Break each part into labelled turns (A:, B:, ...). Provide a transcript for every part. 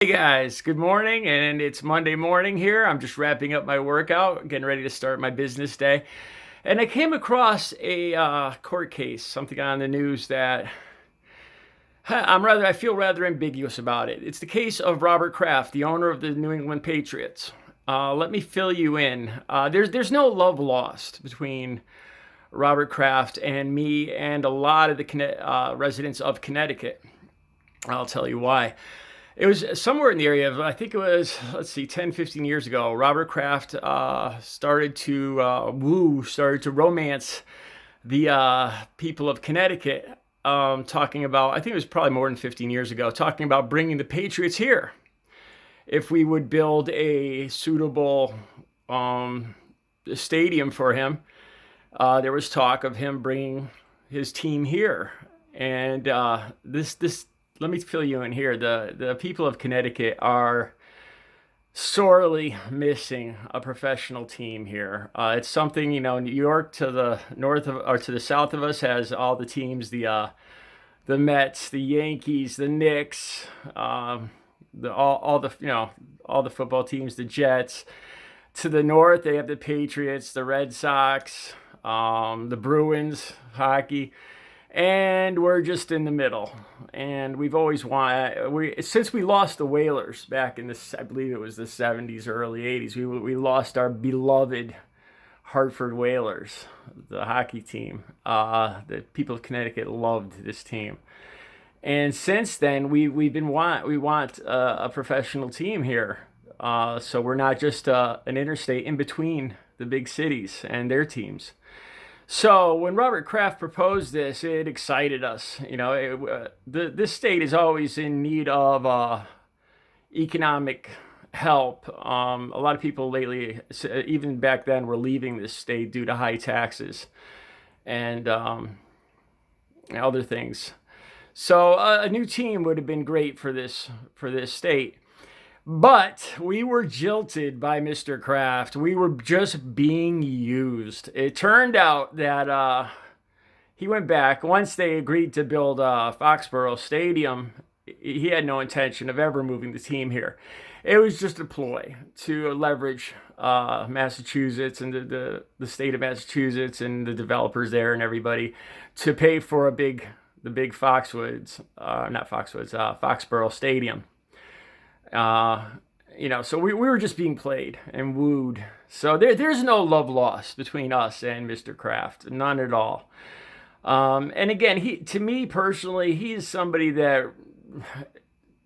A: Hey guys, good morning, and it's Monday morning here. I'm just wrapping up my workout, getting ready to start my business day. And I came across a court case, something on the news that I feel rather ambiguous about it. It's the case of Robert Kraft, the owner of the New England Patriots. Let me fill you in. There's no love lost between Robert Kraft and me and a lot of the residents of Connecticut. I'll tell you why. It was somewhere in the area of, I think it was, let's see, 10, 15 years ago. Robert Kraft started to romance the people of Connecticut, talking about, I think it was probably more than 15 years ago, talking about bringing the Patriots here if we would build a suitable stadium for him. There was talk of him bringing his team here. And this let me fill you in here. The people of Connecticut are sorely missing a professional team here. It's something, New York to the north of or to the south of us has all the teams, the Mets, the Yankees, the Knicks, all the football teams, the Jets. To the north, they have the Patriots, the Red Sox, the Bruins, hockey. And we're just in the middle. And we've always wanted, since we lost the Whalers back in this, I believe it was the 70s, early 80s, we lost our beloved Hartford Whalers, the hockey team. The people of Connecticut loved this team. And since then, we want a professional team here. So we're not just an interstate in between the big cities and their teams. So when Robert Kraft proposed this, it excited us. This state is always in need of economic help. A lot of people lately, even back then, were leaving this state due to high taxes and other things. So a new team would have been great for this state. But we were jilted by Mr. Kraft. We were just being used. It turned out that he went back. Once they agreed to build Foxborough Stadium, he had no intention of ever moving the team here. It was just a ploy to leverage Massachusetts and the state of Massachusetts and the developers there and everybody to pay for the big Foxborough Stadium. So we were just being played and wooed. So there's no love lost between us and Mr. Kraft, none at all. And again, to me personally, he's somebody that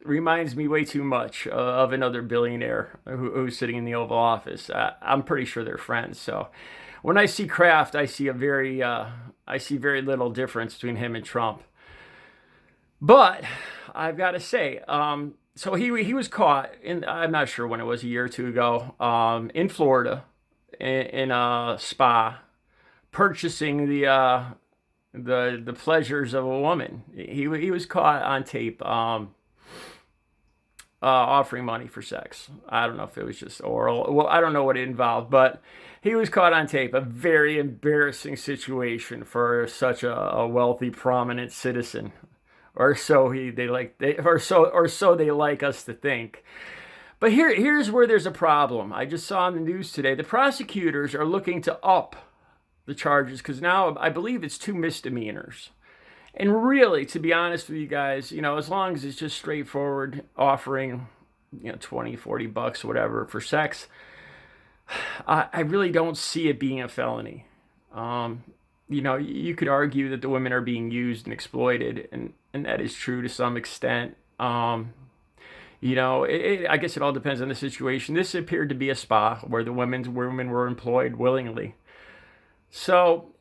A: reminds me way too much of another billionaire who's sitting in the Oval Office. I'm pretty sure they're friends. So when I see Kraft, I see very little difference between him and Trump. But I've got to say, so he was caught I'm not sure when it was, a year or two ago, in Florida, in a spa, purchasing the pleasures of a woman. He was caught on tape, offering money for sex. I don't know if it was just oral. Well, I don't know what it involved, but he was caught on tape. A very embarrassing situation for such a wealthy, prominent citizen. Or so they like us to think. But here's where there's a problem. I just saw in the news today the prosecutors are looking to up the charges because now I believe it's 2 misdemeanors. And really, to be honest with you guys, as long as it's just straightforward offering, $20, $40, whatever for sex, I really don't see it being a felony. You could argue that the women are being used and exploited, and that is true to some extent. I guess it all depends on the situation. This appeared to be a spa where the women were employed willingly. So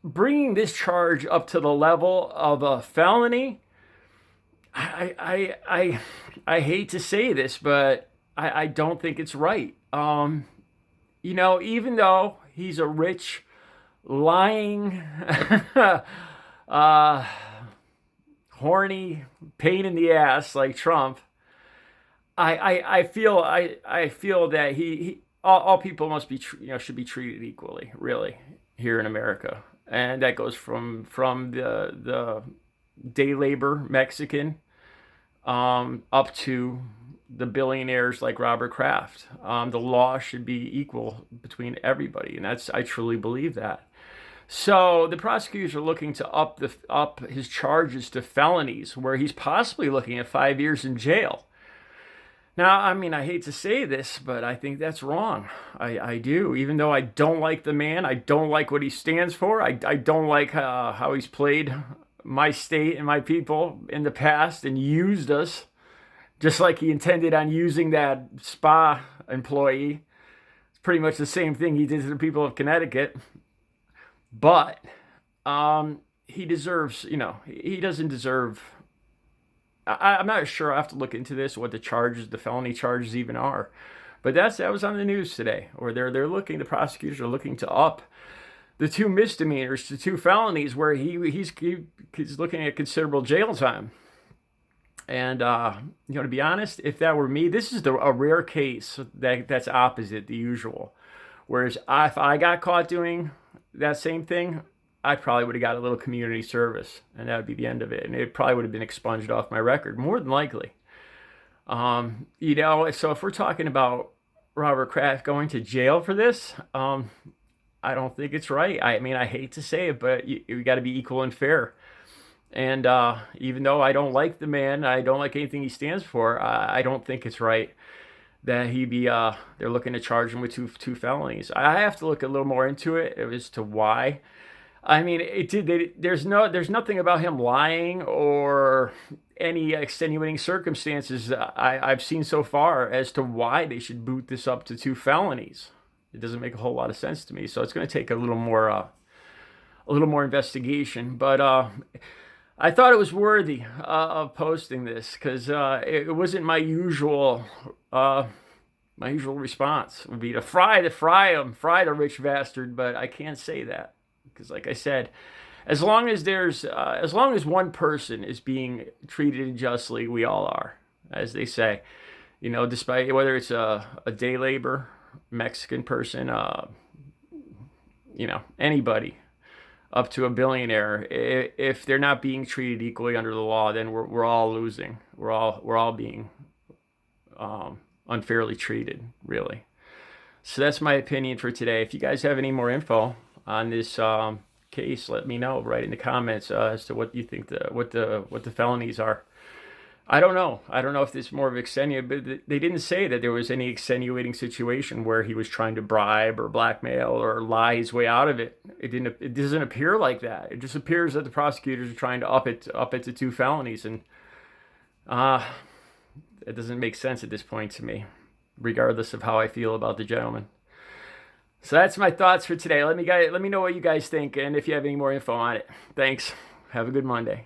A: bringing this charge up to the level of a felony, I hate to say this, but I don't think it's right. Even though he's a rich, lying, horny pain in the ass like Trump, I feel that all people must be should be treated equally, really, here in America, and that goes from the day labor Mexican up to the billionaires like Robert Kraft. The law should be equal between everybody, and I truly believe that. So the prosecutors are looking to up his charges to felonies, where he's possibly looking at 5 years in jail. Now, I mean, I hate to say this, but I think that's wrong. I do. Even though I don't like the man, I don't like what he stands for. I don't like how he's played my state and my people in the past and used us, just like he intended on using that spa employee. It's pretty much the same thing he did to the people of Connecticut. But he deserves, he doesn't deserve. I'm not sure. I have to look into this, what the charges, the felony charges even are. But that was on the news today, where the prosecutors are looking to up the 2 misdemeanors to 2 felonies, where he's looking at considerable jail time. And to be honest, if that were me, this is a rare case that's opposite the usual. Whereas if I got caught doing that same thing, I probably would have got a little community service, and that would be the end of it. And it probably would have been expunged off my record, more than likely. So if we're talking about Robert Kraft going to jail for this, I don't think it's right. I mean, I hate to say it, but you got to be equal and fair. And even though I don't like the man, I don't like anything he stands for, I don't think it's right that they're looking to charge him with two felonies. I have to look a little more into it as to why. I mean, there's nothing about him lying or any extenuating circumstances I've seen so far as to why they should boot this up to 2 felonies. It doesn't make a whole lot of sense to me. So it's going to take a little more investigation. But I thought it was worthy of posting this because it wasn't my usual response. It would be to fry the rich bastard, but I can't say that. Because, like I said, as long as one person is being treated unjustly, we all are, as they say. Despite whether it's a day labor, Mexican person, anybody, up to a billionaire, if they're not being treated equally under the law, then we're all losing. We're all being unfairly treated, really. So that's my opinion for today. If you guys have any more info on this case, let me know right in the comments as to what you think what the felonies are. I don't know if this is more of extenuating, but they didn't say that there was any extenuating situation where he was trying to bribe or blackmail or lie his way out of it. It doesn't appear like that. It just appears that the prosecutors are trying to up it to 2 felonies, and it doesn't make sense at this point to me, regardless of how I feel about the gentleman. So that's my thoughts for today. Let me know what you guys think, and if you have any more info on it. Thanks. Have a good Monday.